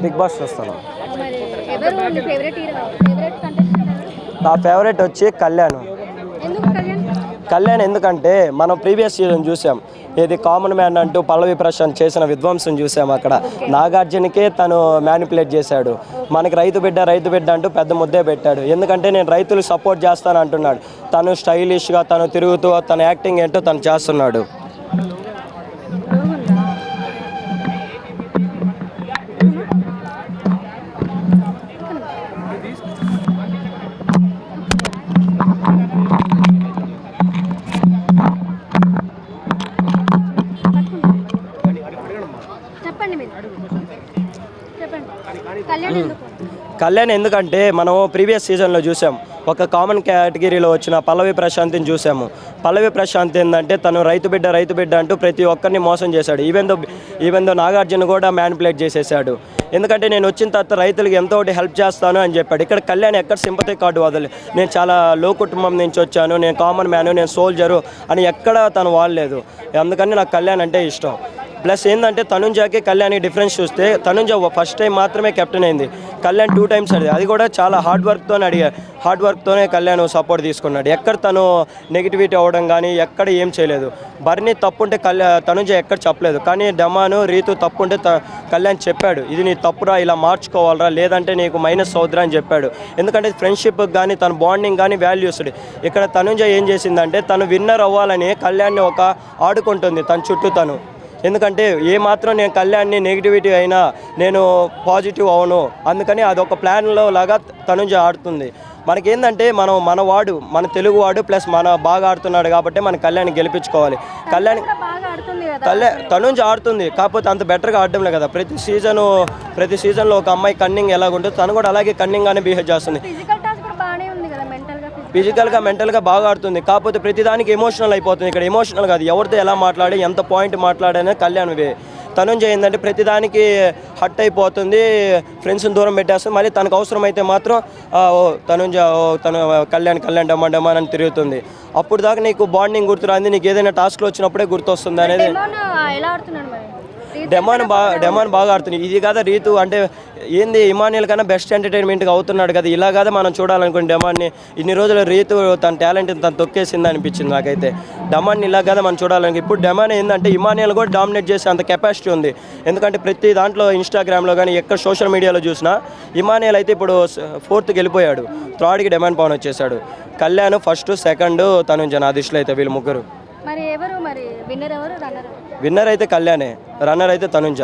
Big boss చూస్తాను. నా favourite వచ్చి కళ్యాణ్. ఎందుకంటే మనం ప్రీవియస్ సీజన్ చూసాం, ఇది కామన్ మ్యాన్ అంటూ పల్లవి ప్రశాంత్ చేసిన విధ్వంసం చూసాం. అక్కడ నాగార్జునకే తను మ్యానిపులేట్ చేశాడు. మనకి రైతు బిడ్డ అంటూ పెద్ద ముద్దే పెట్టాడు. ఎందుకంటే నేను రైతులు సపోర్ట్ చేస్తాను అంటున్నాడు. తను స్టైలిష్గా తను తిరుగుతూ తన యాక్టింగ్ ఏంటో తను చేస్తున్నాడు. కళ్యాణ్ ఎందుకంటే మనం ప్రీవియస్ సీజన్లో చూసాం, ఒక కామన్ కేటగిరీలో వచ్చిన పల్లవి ప్రశాంత్ని చూసాము. పల్లవి ప్రశాంత్ ఏంటంటే తను రైతు బిడ్డ అంటూ ప్రతి ఒక్కరిని మోసం చేశాడు. ఈవెన్ దో నాగార్జున కూడా మ్యానిపులేట్ చేసేసాడు. ఎందుకంటే నేను వచ్చిన తర్వాత రైతులకు ఎంతో హెల్ప్ చేస్తాను అని చెప్పాడు. ఇక్కడ కళ్యాణ్ ఎక్కడ సింపతి కార్డు వదలే, నేను చాలా లో కుటుంబం నుంచి వచ్చాను, నేను కామన్ మ్యాను, నేను సోల్జరు అని ఎక్కడ తను వాడలేదు. అందుకని నాకు కళ్యాణ్ అంటే ఇష్టం. ప్లస్ ఏంటంటే తనుంజాకి కళ్యాణ్కి డిఫరెన్స్ చూస్తే, తనుంజ ఫస్ట్ టైం మాత్రమే కెప్టెన్ అయింది, కళ్యాణ్ 2 times అది కూడా చాలా హార్డ్ వర్క్తోనే కళ్యాణ్ సపోర్ట్ తీసుకున్నాడు. ఎక్కడ తను నెగిటివిటీ అవ్వడం కానీ ఎక్కడ ఏం చేయలేదు. బర్నీ తప్పుంటే తనుంజ ఎక్కడ చెప్పలేదు, కానీ డమాను రీతు తప్పుంటే కళ్యాణ్ చెప్పాడు, ఇది నీ తప్పురా, ఇలా మార్చుకోవాలరా, లేదంటే నీకు మైనస్ అవుతురా అని చెప్పాడు. ఎందుకంటే ఫ్రెండ్షిప్కి కానీ తన బాండింగ్ కానీ వాల్యూస్. ఇక్కడ తనుంజ ఏం చేసిందంటే తను విన్నర్ అవ్వాలని కళ్యాణ్ని ఆడుకుంటుంది తన చుట్టూ తను. ఎందుకంటే ఏమాత్రం నేను కళ్యాణ్ని నెగిటివిటీ అయినా నేను పాజిటివ్ అవును, అందుకని అదొక ప్లాన్లో లాగా తనుంజ ఆడుతుంది. మనకేందంటే మన తెలుగువాడు ప్లస్ బాగా ఆడుతున్నాడు కాబట్టి మన కళ్యాణ్ గెలిపించుకోవాలి. తనుంజ ఆడుతుంది, కాకపోతే అంత బెటర్గా ఆడడం లేదు కదా. ప్రతి సీజన్లో ఒక అమ్మాయి కన్నింగ్ ఎలాగుంటుంది, తను కూడా అలాగే కన్నింగ్గానే బిహేవ్ చేస్తుంది. ఫిజికల్గా మెంటల్గా బాగా ఆడుతుంది, కాకపోతే ప్రతిదానికి ఎమోషనల్ అయిపోతుంది. ఇక్కడ ఎమోషనల్ కాదు, ఎవరితో ఎలా మాట్లాడి ఎంత పాయింట్ మాట్లాడనే కళ్యాణ్వే. తనుంజ ఏంటంటే ప్రతిదానికి హట్ అయిపోతుంది, ఫ్రెండ్స్ని దూరం పెట్టేస్తుంది. మళ్ళీ తనకు అవసరమైతే మాత్రం తను కళ్యాణ్ డమాన్ అని తిరుగుతుంది. అప్పుడు దాకా నీకు బాండింగ్ గుర్తురాంది, నీకు ఏదైనా టాస్క్లో వచ్చినప్పుడే గుర్తొస్తుంది అనేది. డెమాన్ బాగా ఆడుతుంది. ఇది కదా రీతు అంటే ఏంది, ఇమాన్యుల్ కన్నా బెస్ట్ ఎంటర్టైన్మెంట్గా అవుతున్నాడు కదా. ఇలా కదా మనం చూడాలనుకుని డెమాన్ని. ఇన్ని రోజులు రీతు తన టాలెంట్ తను తొక్కేసింది అనిపించింది నాకైతే. డెమాన్ని ఇలా కదా మనం చూడాలని. ఇప్పుడు డెమాన్ ఏంటంటే ఇమాన్యుల్ కూడా డామినేట్ చేసే అంత కెపాసిటీ ఉంది. ఎందుకంటే ప్రతి దాంట్లో ఇన్స్టాగ్రామ్లో కానీ ఎక్కడ సోషల్ మీడియాలో చూసినా ఇమాన్యుల్ అయితే ఇప్పుడు 4th వెళ్ళిపోయాడు, 3rd డెమాన్ పవన్ వచ్చేసాడు. కళ్యాణ్ 1st, 2nd తనుంజ నా దృష్టిలో అయితే వీళ్ళు ముగ్గురు. విన్నర్ అయితే కళ్యాణే, రన్నర్ అయితే తనుంజ.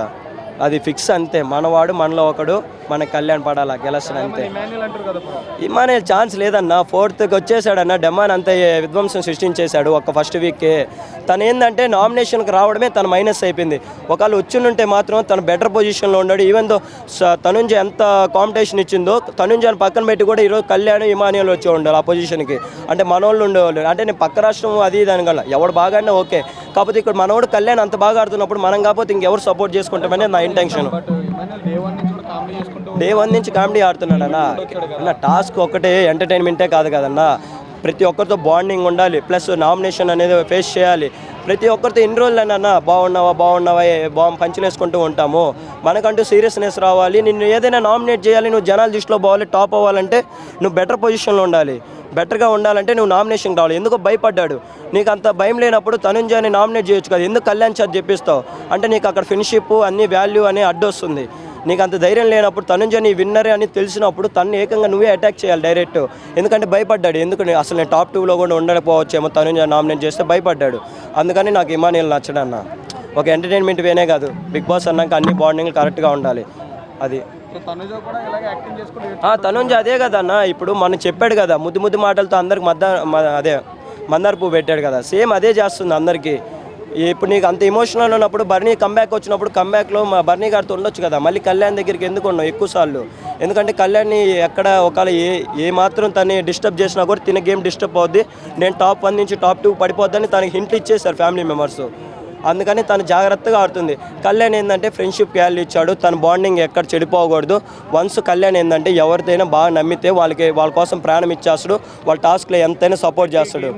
అది ఫిక్స్ అంతే. మనవాడు మనలో ఒకడు, మన కళ్యాణ్ పడాలా గెలస్తాడు అంతే. ఇమాన్యుల్ ఛాన్స్ లేదన్నా, 4th వచ్చేసాడన్న. డెమాన్ అంతే విధ్వంసం సృష్టించేశాడు ఒక ఫస్ట్ వీక్కే. తను ఏంటంటే నామినేషన్కి రావడమే తన మైనస్ అయిపోయింది. ఒకవేళ వచ్చినుంటే మాత్రం తను బెటర్ పొజిషన్లో ఉన్నాడు. ఈవెన్ దో తనుంజ ఎంత కాంపిటీషన్ ఇచ్చిందో, తనుంజని పక్కన పెట్టి కూడా ఈరోజు కళ్యాణ్ ఇమాన్యుల్ వచ్చి ఉండాలి ఆ పొజిషన్కి. అంటే మనోళ్ళు ఉండేవాళ్ళు, అంటే నేను పక్క రాష్ట్రం అది దానికల్లా ఎవడు బాగానే ఓకే, కాకపోతే ఇక్కడ మనోడు కళ్యాణ్ అంత బాగా ఆడుతున్నప్పుడు మనం కాకపోతే ఇంకెవరు సపోర్ట్ చేసుకుంటామనే నా ఇంటెన్షన్. డే 1 నుంచి కామెడీ ఆడుతున్నాడు అన్న. టాస్క్ ఒకటే ఎంటర్టైన్మెంటే కాదు కదన్నా, ప్రతి ఒక్కరితో బాండింగ్ ఉండాలి. ప్లస్ నామినేషన్ అనేది ఫేస్ చేయాలి. ప్రతి ఒక్కరితో ఎన్ని రోజులు అన్న బాగున్నావా పంచులు వేసుకుంటూ ఉంటాము. మనకంటూ సీరియస్నెస్ రావాలి. నిన్ను ఏదైనా నామినేట్ చేయాలి, నువ్వు జనాల దృష్టిలో పోవాలి, టాప్ అవ్వాలంటే నువ్వు బెటర్ పొజిషన్లో ఉండాలి. బెటర్గా ఉండాలంటే నువ్వు నామినేషన్ రావాలి. ఎందుకు భయపడ్డాడు? నీకు అంత భయం లేనప్పుడు తనుంజని నామినేట్ చేయొచ్చు కదా, ఎందుకు కళ్యాణ్ చాట్ చెప్పిస్తావు? అంటే నీకు అక్కడ ఫ్రెండ్షిప్ అన్ని వాల్యూ అనే అడ్డొస్తుంది. నీకు అంత ధైర్యం లేనప్పుడు తనుంజని విన్నరే అని తెలిసినప్పుడు తను ఏకంగా నువ్వే అటాక్ చేయాలి డైరెక్ట్. ఎందుకంటే భయపడ్డాడు. ఎందుకు అసలు నేను టాప్ 2లో కూడా ఉండకపోవచ్చేమో తనుంజ నామినేట్ చేస్తే భయపడ్డాడు. అందుకని నాకు ఇమాన్యుల్ నచ్చడన్న. ఒక ఎంటర్టైన్మెంట్ వేనే కాదు, బిగ్ బాస్ అన్నాక అన్ని బాండింగ్లు కరెక్ట్గా ఉండాలి. అది తనుంజ అదే కదన్న. ఇప్పుడు మనం చెప్పాడు కదా, ముద్దు మాటలతో అందరికి మందార పువ్వు పెట్టాడు కదా, సేమ్ అదే చేస్తుంది అందరికీ. ఇప్పుడు నీకు అంత ఎమోషనల్ ఉన్నప్పుడు బర్నీ కంబ్యాక్ వచ్చినప్పుడు కంబ్యాక్లో బర్నీ గారితో ఉండొచ్చు కదా, మళ్ళీ కళ్యాణ్ దగ్గరికి ఎందుకు ఉన్నావు ఎక్కువసార్లు? ఎందుకంటే కళ్యాణ్ని ఎక్కడ ఒకవేళ ఏ మాత్రం తను డిస్టర్బ్ చేసినా కూడా తిన గేమ్ డిస్టర్బ్ అవుద్ది, నేను టాప్ 1 నుంచి టాప్ 2 పడిపోద్దని తనకి హింట్లు ఇచ్చేసారు ఫ్యామిలీ మెంబర్స్. అందుకని తను జాగ్రత్తగా ఆడుతుంది. కళ్యాణ్ ఏంటంటే ఫ్రెండ్షిప్ వాల్యూ ఇచ్చాడు, తన బాండింగ్ ఎక్కడ చెడిపోకూడదు. వన్స్ కళ్యాణ్ ఏంటంటే ఎవరిదైనా బాగా నమ్మితే వాళ్ళ కోసం ప్రాణం ఇచ్చేస్తాడు, వాళ్ళ టాస్క్లో ఎంతైనా సపోర్ట్ చేస్తాడు.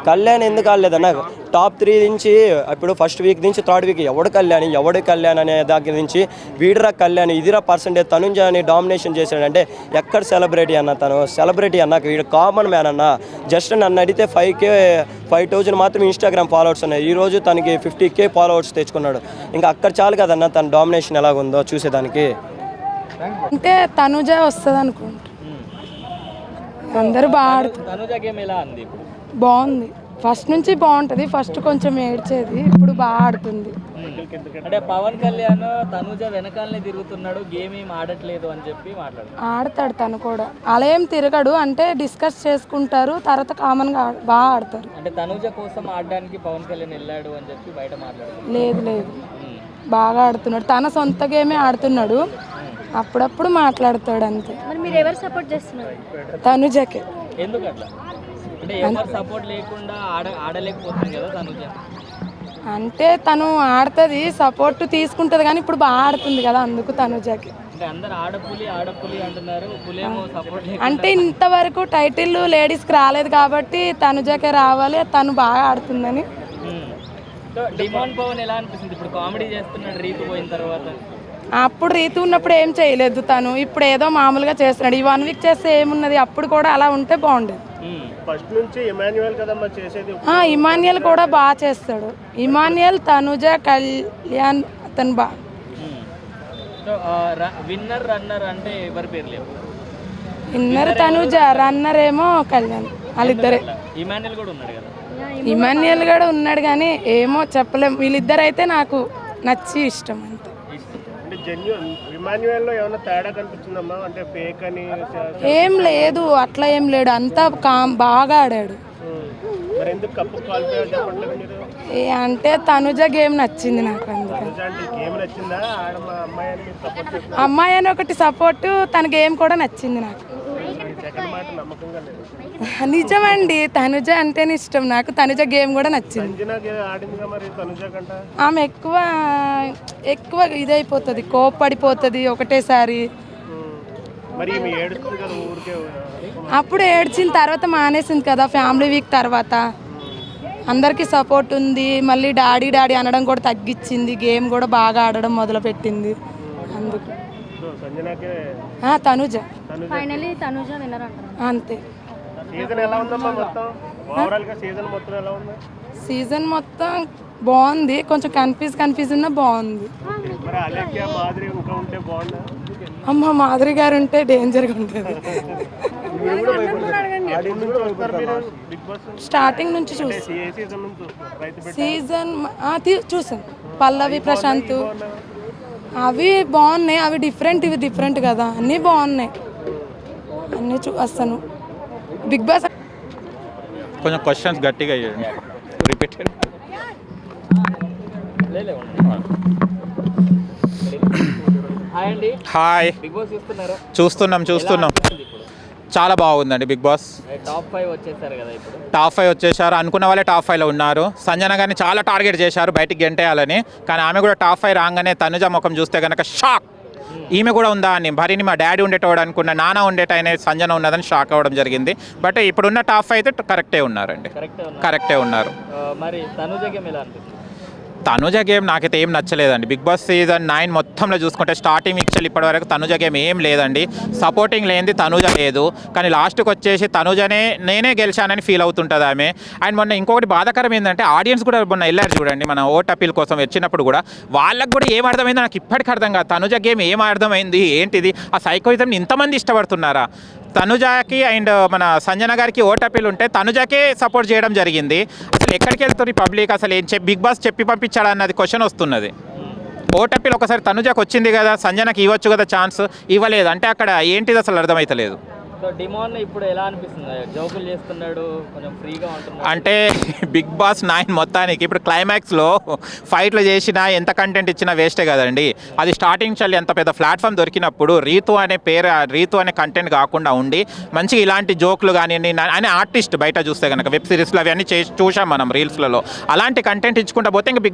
కళ్యాణ్ ఎందుకు ఆడలేదన్న, టాప్ 3 నుంచి ఇప్పుడు ఫస్ట్ వీక్ నుంచి థర్డ్ వీక్ ఎవడు కళ్యాణ్ అనే దగ్గర నుంచి వీడిరా కళ్యాణ్ ఇదిరా పర్సెంటేజ్ తనుజ అని డామినేషన్ చేశాడంటే ఎక్కడ సెలబ్రిటీ అన్న, తను సెలబ్రిటీ అన్న, వీడు కామన్ మ్యాన్ అన్న. జస్ట్ నన్ను అడిగితే 5,000 మాత్రం ఇన్స్టాగ్రామ్ ఫాలోవర్స్ ఉన్నాయి. ఈరోజు తనకి 50K ఫాలోవర్స్ తెచ్చుకున్నాడు. ఇంకా అక్కడ చాలు కదన్న తన డామినేషన్ ఎలాగుందో చూసేదానికి. అంటే తనుజ వస్తుంది అనుకుంటా. అందరూ బాగా బాగుంది, ఫస్ట్ నుంచి బాగుంటుంది. ఫస్ట్ కొంచెం ఏడ్చేది, ఇప్పుడు బాగా ఆడుతుంది. అంటే పవన్ కళ్యాణ్ తనుజ వెనకాలనే తిరుగుతున్నాడు, గేమ్ ఏం ఆడట్లేదు అని చెప్పి ఆడతాడు. తను కూడా అలా ఏం తిరగడు, అంటే డిస్కస్ చేసుకుంటారు, తర్వాత కామన్గా బాగా ఆడతారు. అంటే తనుజ కోసం ఆడడానికి పవన్ కళ్యాణ్ వెళ్ళాడు అని చెప్పి బయట మాట్లాడుతున్నారు. లేదు బాగా ఆడుతున్నాడు, తన సొంత గేమే ఆడుతున్నాడు. అప్పుడప్పుడు మాట్లాడతాడు అంతే. మరి మీరు ఎవరు సపోర్ట్ చేస్తున్నారు? తనుజకే. ఎందుకు అట్లా? అంటే ఎవరు సపోర్ట్ లేకుండా ఆడలేకపోతుంది కదా తనుజ. అంటే తను ఆడుతుంది, సపోర్ట్ తీసుకుంటుంది, కానీ ఇప్పుడు బాగా ఆడుతుంది కదా, అందుకు తనుజకి. అంటే అందరు ఆడపులి అంటున్నారు, పులేమో సపోర్ట్. అంటే ఇంతవరకు టైటిల్ లేడీస్కి రాలేదు కాబట్టి తనుజకే రావాలి, తను బాగా ఆడుతుందని. డిమాండ్ పవన్ ఎలా అనిపిస్తుంది ఇప్పుడు? కామెడీ చేస్తున్నాడు రీతు పోయిన తర్వాత. అప్పుడు రీతు ఉన్నప్పుడు ఏం చేయలేదు తను, ఇప్పుడు ఏదో మామూలుగా చేస్తున్నాడు. ఈ 1 వీక్ చేస్తే ఏమున్నది, అప్పుడు కూడా అలా ఉంటే బాగుండేది. ఫస్ట్ నుంచి ఇమాన్యుయల్ కదమ్మా చేసేది. ఇమాన్యుయల్ కూడా బాగా చేస్తాడు. ఇమాన్యుయల్, తనుజ, కళ్యాణ్ అతను బాగా. విన్నర్ రన్నర్ అంటే ఎవరి పేరు లేవు. విన్నర్ తనుజ, రన్నర్ ఏమో కళ్యాణ్, వాళ్ళిద్దరే. ఇమాన్యుయల్ కూడా ఉన్నాడు కదా. ఇమాన్యుయల్ కూడా ఉన్నాడు కానీ ఏమో చెప్పలేం. వీళ్ళిద్దరు అయితే నాకు నచ్చి ఇష్టం అంతే. అంటే జెన్యూన్ ఇమాన్యుయల్లో ఏమైనా తేడా కనిపించిందమ్మా? అంటే ఫేక్ అని ఏం లేదు, అట్లా ఏం లేడు, అంతా బాగా ఆడాడు. మరి ఎందుకు కప్పు క్వాలిఫై చెప్పట్లేదు మీరు? అంటే తనుజ గేమ్ నచ్చింది నాకు, అందుకని. గేమ్ నచ్చిందా? అమ్మాయి అని సపోర్ట్ చేస్తున్నా. అమ్మాయి అని ఒకటి సపోర్టు, తన గేమ్ కూడా నచ్చింది నాకు. సెకండ్ మాట నమ్మకంగా లేదు. నిజమండి, తనుజ అంటేనే ఇష్టం నాకు. తనుజ గేమ్ కూడా నచ్చింది. మరి తనుజ కంట ఆమె ఎక్కువ ఇదైపోతుంది, కోప్పడిపోతుంది ఒకటేసారి. మరి ఏడుస్తుంది కదా ఊరికే. అప్పుడు ఏడ్చిన తర్వాత మానేసింది కదా, ఫ్యామిలీ వీక్ తర్వాత. అందరికీ సపోర్ట్ ఉంది, మళ్ళీ డాడీ అనడం కూడా తగ్గించింది, గేమ్ కూడా బాగా ఆడడం మొదలుపెట్టింది. అందుకు తనుజ ఫైనల్లీ తనుజ విన్నర్ అంటారు అంతే. సీజన్ ఎలా ఉందమ్మా మొత్తం? ఓవరాల్ గా సీజన్ మొత్తం ఎలా ఉంది? సీజన్ మొత్తం బాగుంది, కొంచెం కన్ఫ్యూజ్ ఉన్నా బాగుంది. మరి అలేఖ్య మాదిరి ఇంకా ఉంటే బాగుందా? అమ్మ మాధురి గారు ఉంటే డేంజర్గా ఉంటుంది. స్టార్టింగ్ నుంచి సీజన్ చూసాను. పల్లవి, ప్రశాంత్ అవి బాగున్నాయి, అవి డిఫరెంట్, ఇవి డిఫరెంట్ కదా, అన్నీ బాగున్నాయి. అన్నీ వస్తాను. బిగ్ బాస్ కొంచెం క్వశ్చన్స్ గట్టిగా రిపీటెడ్. హాయ్, చూస్తున్నాం. చాలా బాగుందండి బిగ్ బాస్. టాప్ 5 వచ్చేసారు కదా ఇప్పుడు. టాప్ 5 వచ్చేసారు, అనుకున్న వాళ్ళే టాప్ 5లో ఉన్నారు. సంజన గారిని చాలా టార్గెట్ చేశారు బయటికి గెంటేయాలని, కానీ ఆమె కూడా టాప్ 5 రాగానే తనుజ ముఖం చూస్తే కనుక షాక్. ఈమె కూడా ఉందా అని. భరిని మా డాడీ ఉండేటోడు అనుకున్న, నాన్న ఉండేటైనా సంజన ఉన్నదని షాక్ అవ్వడం జరిగింది. బట్ ఇప్పుడున్న టాప్ 5 అయితే కరెక్టే ఉన్నారండి, కరెక్టే ఉన్నారు. మరి తనుజ గేమ్ ఎలా అనిపిస్తుంది? తనుజ గేమ్ నాకైతే ఏం నచ్చలేదండి. బిగ్ బాస్ సీజన్ 9 మొత్తంలో చూసుకుంటే స్టార్టింగ్ ఇచ్చలు ఇప్పటి వరకు తనుజ గేమ్ ఏం లేదండి. సపోర్టింగ్ లేనిది తనుజ లేదు, కానీ లాస్ట్కి వచ్చేసి తనుజనే నేనే గెలిచానని ఫీల్ అవుతుంటుంది ఆమె. అండ్ మొన్న ఇంకొకటి బాధాకరం ఏంటంటే ఆడియన్స్ కూడా మొన్న వెళ్ళారు చూడండి, మన ఓట్ అప్పీల్ కోసం వచ్చినప్పుడు కూడా వాళ్ళకు కూడా ఏం అర్థమైందో నాకు ఇప్పటికీ అర్థం కాదు. తనుజ గేమ్ ఏం అర్థమైంది ఏంటిది? ఆ సైకోయిజంని ఇంతమంది ఇష్టపడుతున్నారా? తనుజాకి అండ్ మన సంజన గారికి ఓట్ అప్పీల్ ఉంటే తనుజాకే సపోర్ట్ చేయడం జరిగింది. అసలు ఎక్కడికి వెళ్తుంది పబ్లిక్? అసలు ఏం బిగ్ బాస్ చెప్పి పంపించాడా అన్నది క్వశ్చన్ వస్తున్నది. ఓట్ అప్పీల్ ఒకసారి తనుజాకి వచ్చింది కదా, సంజనకి ఇవ్వచ్చు కదా ఛాన్స్, ఇవ్వలేదు అంటే అక్కడ ఏంటిది అసలు అర్థమవుతలేదు. సో డిమాన్ ఇప్పుడు ఎలా అనిపిస్తుంది? జోకులు చేస్తున్నాడు, కొంచెం ఫ్రీగా ఉంటున్నాడు. అంటే బిగ్ బాస్ 9 మొత్తానికి ఇప్పుడు క్లైమాక్స్లో ఫైట్లు చేసినా ఎంత కంటెంట్ ఇచ్చినా వేస్టే కదండి. అది స్టార్టింగ్ చల్లి ఎంత పెద్ద ప్లాట్ఫామ్ దొరికినప్పుడు రీతు అనే కంటెంట్ కాకుండా ఉండి మంచిగా ఇలాంటి జోకులు కానివ్వండి అనే ఆర్టిస్ట్ బయట చూస్తే కనుక వెబ్ సిరీస్లో అవన్నీ చూసాం మనం రీల్స్లలో. అలాంటి కంటెంట్ ఇచ్చుకుంటా పోతే ఇంకా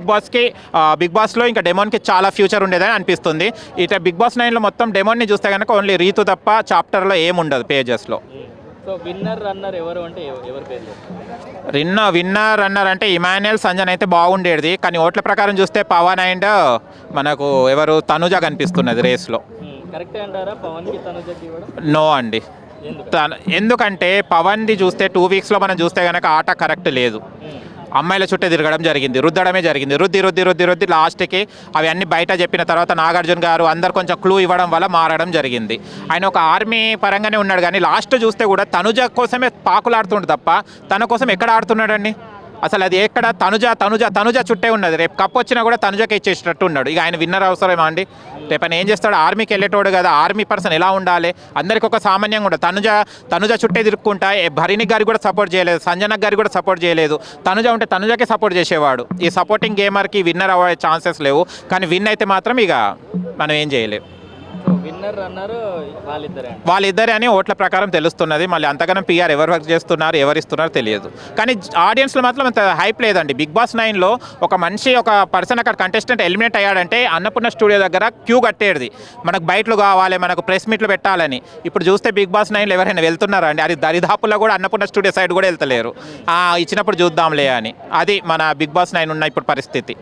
బిగ్ బాస్లో ఇంకా డెమోన్కి చాలా ఫ్యూచర్ ఉండేదని అనిపిస్తుంది. ఇట్లా బిగ్ బాస్ 9లో మొత్తం డెమోన్ని చూస్తే కనుక ఓన్లీ రీతు తప్ప చాప్టర్లో ఏముండదు పేజెస్లో. సో విన్నర్ రన్నర్ ఎవరు అంటే ఎవరి పేరు చెప్తారు? విన్నర్ రన్నర్ అంటే ఇమాన్యుయల్ సంజన్ అయితే బాగుండేది, కానీ ఓట్ల ప్రకారం చూస్తే పవన్ అండ్ మనకు ఎవరు తనుజ కనిపిస్తున్నది రేస్లో. కరెక్టే అంటారా పవన్కి తనుజకి ఇవ్వడం? నో అండి. ఎందుకంటే పవన్ది చూస్తే 2 వీక్స్లో మనం చూస్తే కనుక ఆట కరెక్ట్ లేదు. అమ్మాయిల చుట్టే తిరగడం జరిగింది, రుద్దడమే జరిగింది, రుద్ది లాస్ట్కి అవి అన్నీ బయట చెప్పిన తర్వాత నాగార్జున గారు అందరు కొంచెం క్లూ ఇవ్వడం వల్ల మారడం జరిగింది. ఆయన ఒక ఆర్మీ పరంగానే ఉన్నాడు, కానీ లాస్ట్ చూస్తే కూడా తనుజ కోసమే పాకులాడుతుండు తప్ప తన కోసం ఎక్కడ ఆడుతున్నాడండి? అసలు అది ఎక్కడ? తనుజ చుట్టే ఉన్నది. రేపు కప్ వచ్చినా కూడా తనుజకి ఇచ్చేటట్టు ఉన్నాడు. ఇక ఆయన విన్నర్ అవసరమా అండి? రేపు ఆయన ఏం చేస్తాడు? ఆర్మీకి వెళ్ళేటోడు కదా, ఆర్మీ పర్సన్ ఎలా ఉండాలి? అందరికి ఒక సామాన్యంగా ఉండదు. తనుజ చుట్టే తిరుక్కుంటా భరణి గారికి కూడా సపోర్ట్ చేయలేదు, సంజన గారికి కూడా సపోర్ట్ చేయలేదు. తనుజ ఉంటే తనుజకే సపోర్ట్ చేసేవాడు. ఈ సపోర్టింగ్ గేమర్కి విన్నర్ అవ్వే ఛాన్సెస్ లేవు, కానీ విన్ అయితే మాత్రం ఇక మనం ఏం చేయలేము. విన్నర్ రన్నర్ వాళ్ళిద్దరే అని ఓట్ల ప్రకారం తెలుస్తున్నది. మళ్ళీ అంతగానం పిఆర్ ఎవరు వర్క్ చేస్తున్నారు, ఎవరు ఇస్తున్నారు తెలియదు. కానీ ఆడియన్స్లో మాత్రం అంత హైప్ లేదండి. బిగ్ బాస్ 9లో ఒక పర్సన్ అక్కడ కంటెస్టెంట్ ఎలిమినేట్ అయ్యాడంటే అన్నపూర్ణ స్టూడియో దగ్గర క్యూ కట్టేది, మనకు బయటలు కావాలి, మనకు ప్రెస్ మీట్లు పెట్టాలని. ఇప్పుడు చూస్తే బిగ్ బాస్ 9లో ఎవరైనా వెళ్తున్నారా అండి? అది దరిదాపుల్లో కూడా అన్నపూర్ణ స్టూడియో సైడ్ కూడా వెళ్తలేరు. ఇచ్చినప్పుడు చూద్దాంలే అని. అది మన బిగ్ బాస్ 9 ఉన్న ఇప్పుడు పరిస్థితి.